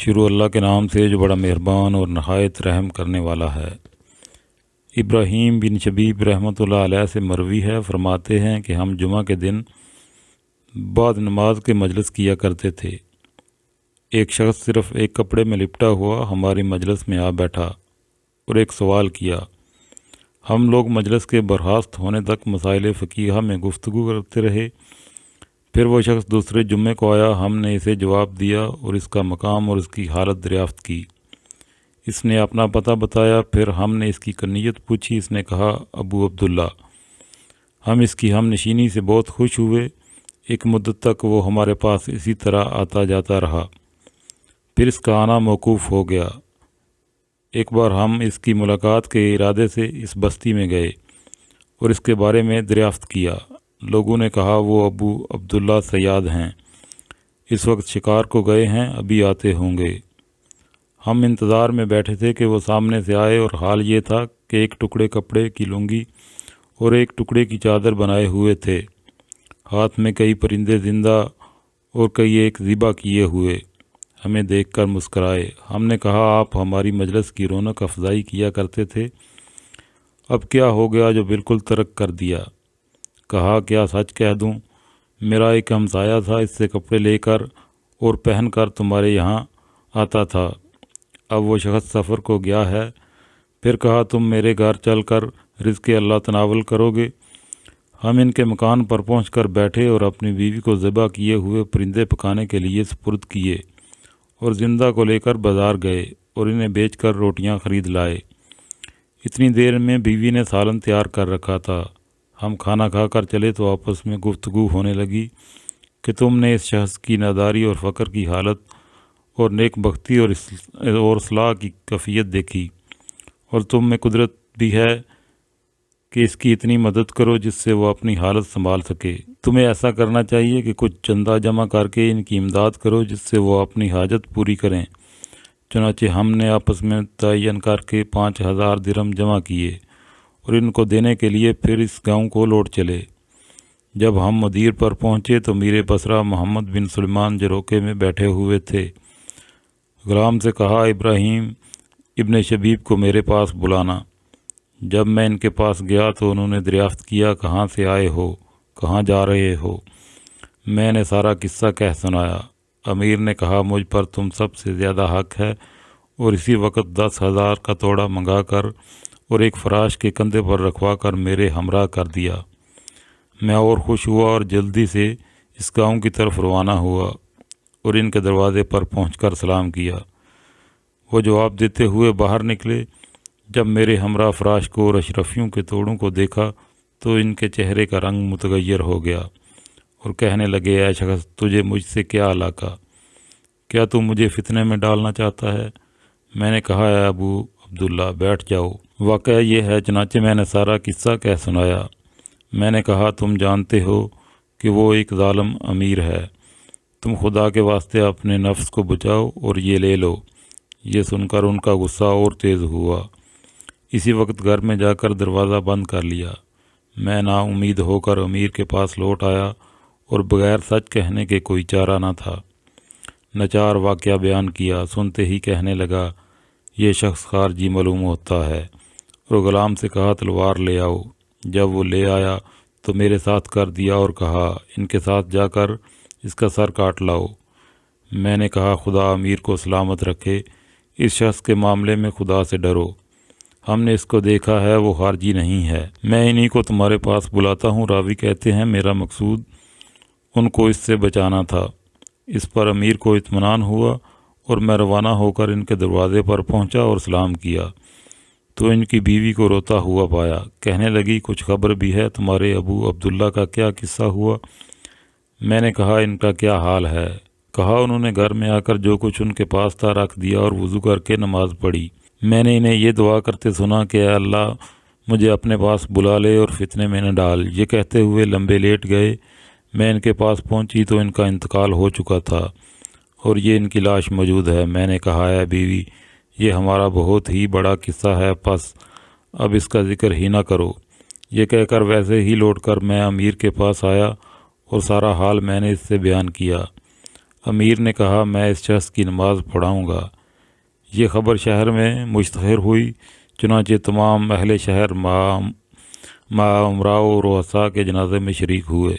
شروع اللہ کے نام سے جو بڑا مہربان اور نہایت رحم کرنے والا ہے۔ ابراہیم بن شبیب رحمۃ اللہ علیہ سے مروی ہے، فرماتے ہیں کہ ہم جمعہ کے دن بعد نماز کے مجلس کیا کرتے تھے۔ ایک شخص صرف ایک کپڑے میں لپٹا ہوا ہماری مجلس میں آ بیٹھا اور ایک سوال کیا۔ ہم لوگ مجلس کے برخاست ہونے تک مسائل فقیہ میں گفتگو کرتے رہے۔ پھر وہ شخص دوسرے جمعے کو آیا، ہم نے اسے جواب دیا اور اس کا مقام اور اس کی حالت دریافت کی۔ اس نے اپنا پتہ بتایا، پھر ہم نے اس کی کنیت پوچھی۔ اس نے کہا ابو عبداللہ۔ ہم اس کی ہم نشینی سے بہت خوش ہوئے۔ ایک مدت تک وہ ہمارے پاس اسی طرح آتا جاتا رہا، پھر اس کا آنا موقوف ہو گیا۔ ایک بار ہم اس کی ملاقات کے ارادے سے اس بستی میں گئے اور اس کے بارے میں دریافت کیا۔ لوگوں نے کہا وہ ابو عبداللہ صیاد ہیں، اس وقت شکار کو گئے ہیں، ابھی آتے ہوں گے۔ ہم انتظار میں بیٹھے تھے کہ وہ سامنے سے آئے، اور حال یہ تھا کہ ایک ٹکڑے کپڑے کی لنگی اور ایک ٹکڑے کی چادر بنائے ہوئے تھے، ہاتھ میں کئی پرندے زندہ اور کئی ایک ذبح کیے ہوئے۔ ہمیں دیکھ کر مسکرائے۔ ہم نے کہا آپ ہماری مجلس کی رونق افزائی کیا کرتے تھے، اب کیا ہو گیا جو بالکل ترک کر دیا؟ کہا کیا سچ کہہ دوں، میرا ایک ہمسایہ تھا، اس سے کپڑے لے کر اور پہن کر تمہارے یہاں آتا تھا، اب وہ شخص سفر کو گیا ہے۔ پھر کہا تم میرے گھر چل کر رزق اللہ تناول کرو گے۔ ہم ان کے مکان پر پہنچ کر بیٹھے اور اپنی بیوی کو ذبح کیے ہوئے پرندے پکانے کے لیے سپرد کیے، اور زندہ کو لے کر بازار گئے اور انہیں بیچ کر روٹیاں خرید لائے۔ اتنی دیر میں بیوی نے سالن تیار کر رکھا تھا۔ ہم کھانا کھا کر چلے تو آپس میں گفتگو ہونے لگی کہ تم نے اس شخص کی ناداری اور فقر کی حالت اور نیک بختی اور اصلاح کی کیفیت دیکھی، اور تم میں قدرت بھی ہے کہ اس کی اتنی مدد کرو جس سے وہ اپنی حالت سنبھال سکے۔ تمہیں ایسا کرنا چاہیے کہ کچھ چندہ جمع کر کے ان کی امداد کرو جس سے وہ اپنی حاجت پوری کریں۔ چنانچہ ہم نے آپس میں تعین کر کے 5000 درہم جمع کیے اور ان کو دینے کے لیے پھر اس گاؤں کو لوٹ چلے۔ جب ہم مدیر پر پہنچے تو میر بصرہ محمد بن سلیمان جروکے میں بیٹھے ہوئے تھے۔ غلام سے کہا ابراہیم ابن شبیب کو میرے پاس بلانا۔ جب میں ان کے پاس گیا تو انہوں نے دریافت کیا کہاں سے آئے ہو، کہاں جا رہے ہو؟ میں نے سارا قصہ کہہ سنایا۔ امیر نے کہا مجھ پر تم سب سے زیادہ حق ہے، اور اسی وقت 10,000 کا توڑا منگا کر اور ایک فراش کے کندھے پر رکھوا کر میرے ہمراہ کر دیا۔ میں اور خوش ہوا اور جلدی سے اس گاؤں کی طرف روانہ ہوا اور ان کے دروازے پر پہنچ کر سلام کیا۔ وہ جواب دیتے ہوئے باہر نکلے۔ جب میرے ہمراہ فراش کو اور اشرفیوں کے توڑوں کو دیکھا تو ان کے چہرے کا رنگ متغیر ہو گیا اور کہنے لگے اے شخص تجھے مجھ سے کیا علاقہ؟ کیا تو مجھے فتنے میں ڈالنا چاہتا ہے؟ میں نے کہا اے ابو عبداللہ بیٹھ جاؤ، واقعہ یہ ہے۔ چنانچہ میں نے سارا قصہ کہہ سنایا۔ میں نے کہا تم جانتے ہو کہ وہ ایک ظالم امیر ہے، تم خدا کے واسطے اپنے نفس کو بچاؤ اور یہ لے لو۔ یہ سن کر ان کا غصہ اور تیز ہوا۔ اسی وقت گھر میں جا کر دروازہ بند کر لیا۔ میں نا امید ہو کر امیر کے پاس لوٹ آیا اور بغیر سچ کہنے کے کوئی چارہ نہ تھا۔ نچار واقعہ بیان کیا، سنتے ہی کہنے لگا یہ شخص خارجی معلوم ہوتا ہے، اور غلام سے کہا تلوار لے آؤ۔ جب وہ لے آیا تو میرے ساتھ کر دیا اور کہا ان کے ساتھ جا کر اس کا سر کاٹ لاؤ۔ میں نے کہا خدا امیر کو سلامت رکھے، اس شخص کے معاملے میں خدا سے ڈرو، ہم نے اس کو دیکھا ہے، وہ خارجی نہیں ہے۔ میں انہی کو تمہارے پاس بلاتا ہوں۔ راوی کہتے ہیں میرا مقصود ان کو اس سے بچانا تھا۔ اس پر امیر کو اطمینان ہوا اور میں روانہ ہو کر ان کے دروازے پر پہنچا اور سلام کیا تو ان کی بیوی کو روتا ہوا پایا۔ کہنے لگی کچھ خبر بھی ہے تمہارے ابو عبداللہ کا کیا قصہ ہوا؟ میں نے کہا ان کا کیا حال ہے؟ کہا انہوں نے گھر میں آ کر جو کچھ ان کے پاس تھا رکھ دیا اور وضو کر کے نماز پڑھی۔ میں نے انہیں یہ دعا کرتے سنا کہ اے اللہ مجھے اپنے پاس بلا لے اور فتنے میں نہ ڈال۔ یہ کہتے ہوئے لمبے لیٹ گئے۔ میں ان کے پاس پہنچی تو ان کا انتقال ہو چکا تھا اور یہ ان کی لاش موجود ہے۔ میں نے کہا اے بیوی یہ ہمارا بہت ہی بڑا قصہ ہے، پس اب اس کا ذکر ہی نہ کرو۔ یہ کہہ کر ویسے ہی لوٹ کر میں امیر کے پاس آیا اور سارا حال میں نے اس سے بیان کیا۔ امیر نے کہا میں اس شخص کی نماز پڑھاؤں گا۔ یہ خبر شہر میں مشتہر ہوئی، چنانچہ تمام اہل شہر مع امراء و رؤساء کے جنازے میں شریک ہوئے۔